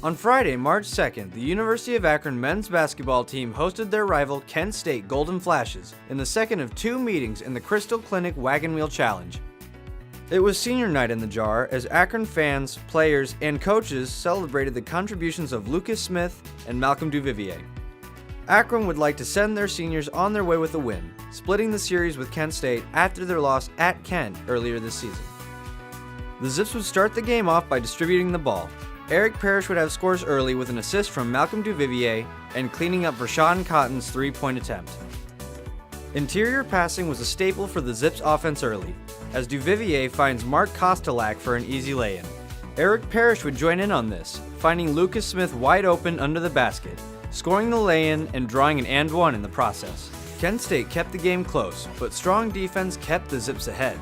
On Friday, March 2nd, the University of Akron men's basketball team hosted their rival Kent State Golden Flashes in the second of two meetings in the Crystal Clinic Wagon Wheel Challenge. It was senior night in the jar as Akron fans, players, and coaches celebrated the contributions of Lucas Smith and Malcolm Duvivier. Akron would like to send their seniors on their way with a win, splitting the series with Kent State after their loss at Kent earlier this season. The Zips would start the game off by distributing the ball. Eric Parrish would have scores early with an assist from Malcolm Duvivier and cleaning up Rashawn Cotton's three-point attempt. Interior passing was a staple for the Zips offense early, as Duvivier finds Mark Kostelak for an easy lay-in. Eric Parrish would join in on this, finding Lucas Smith wide open under the basket, scoring the lay-in and drawing an and one in the process. Kent State kept the game close, but strong defense kept the Zips ahead.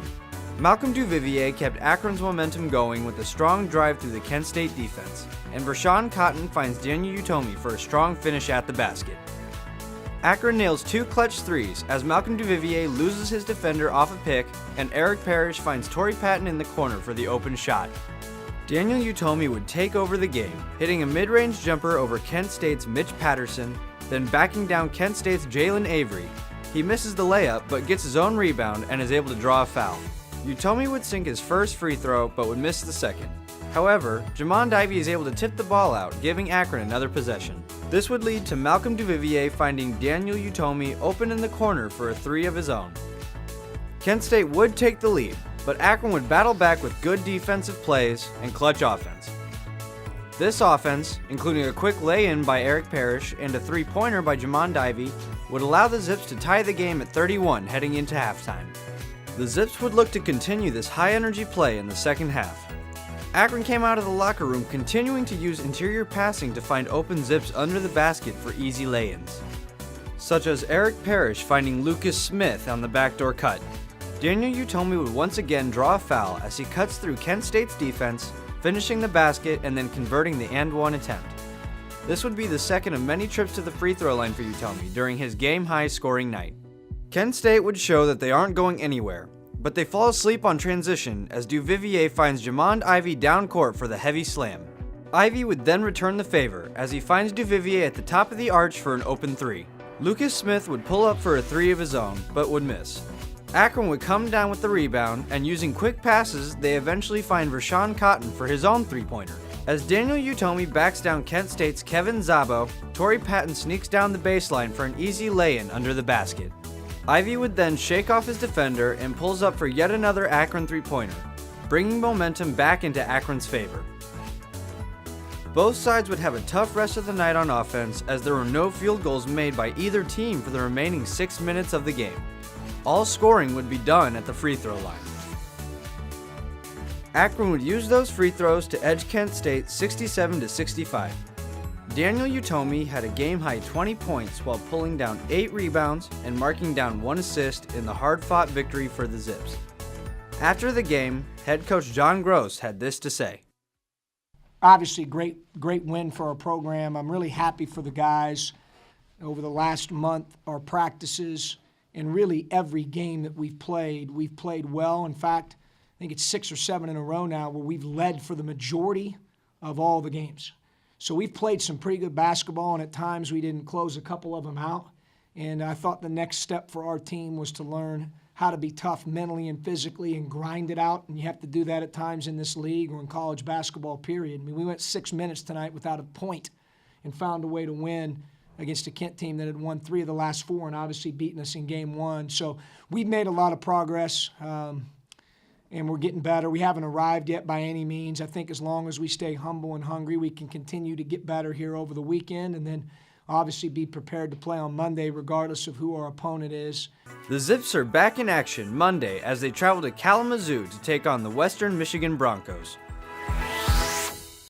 Malcolm Duvivier kept Akron's momentum going with a strong drive through the Kent State defense, and Rashawn Cotton finds Daniel Utomi for a strong finish at the basket. Akron nails two clutch threes as Malcolm Duvivier loses his defender off a pick, and Eric Parrish finds Torrey Patton in the corner for the open shot. Daniel Utomi would take over the game, hitting a mid-range jumper over Kent State's Mitch Patterson, then backing down Kent State's Jalen Avery. He misses the layup but gets his own rebound and is able to draw a foul. Utomi would sink his first free throw but would miss the second. However, Jamond Ivey is able to tip the ball out, giving Akron another possession. This would lead to Malcolm Duvivier finding Daniel Utomi open in the corner for a three of his own. Kent State would take the lead, but Akron would battle back with good defensive plays and clutch offense. This offense, including a quick lay-in by Eric Parrish and a three-pointer by Jamond Ivey, would allow the Zips to tie the game at 31 heading into halftime. The Zips would look to continue this high-energy play in the second half. Akron came out of the locker room continuing to use interior passing to find open Zips under the basket for easy lay-ins, such as Eric Parrish finding Lucas Smith on the backdoor cut. Daniel Utomi would once again draw a foul as he cuts through Kent State's defense, finishing the basket and then converting the and one attempt. This would be the second of many trips to the free throw line for Utomi during his game-high scoring night. Kent State would show that they aren't going anywhere, but they fall asleep on transition as Duvivier finds Jamond Ivey down court for the heavy slam. Ivey would then return the favor as he finds Duvivier at the top of the arch for an open three. Lucas Smith would pull up for a three of his own, but would miss. Akron would come down with the rebound, and using quick passes, they eventually find Rashawn Cotton for his own three-pointer. As Daniel Utomi backs down Kent State's Kevin Szabo, Torrey Patton sneaks down the baseline for an easy lay-in under the basket. Ivey would then shake off his defender and pulls up for yet another Akron three-pointer, bringing momentum back into Akron's favor. Both sides would have a tough rest of the night on offense as there were no field goals made by either team for the remaining 6 minutes of the game. All scoring would be done at the free throw line. Akron would use those free throws to edge Kent State 67-65. Daniel Utomi had a game-high 20 points while pulling down 8 rebounds and marking down 1 assist in the hard-fought victory for the Zips. After the game, head coach John Gross had this to say. Obviously, great win for our program. I'm really happy for the guys. Over the last month, our practices and really every game that we've played well. In fact, I think it's 6 or 7 in a row now where we've led for the majority of all the games. So we've played some pretty good basketball, and at times we didn't close a couple of them out. And I thought the next step for our team was to learn how to be tough mentally and physically and grind it out. And you have to do that at times in this league or in college basketball, period. I mean, we went 6 minutes tonight without a point and found a way to win against a Kent team that had won 3 of the last 4 and obviously beaten us in game 1. So we've made a lot of progress. And we're getting better. We haven't arrived yet by any means. I think as long as we stay humble and hungry, we can continue to get better here over the weekend and then obviously be prepared to play on Monday regardless of who our opponent is. The Zips are back in action Monday as they travel to Kalamazoo to take on the Western Michigan Broncos.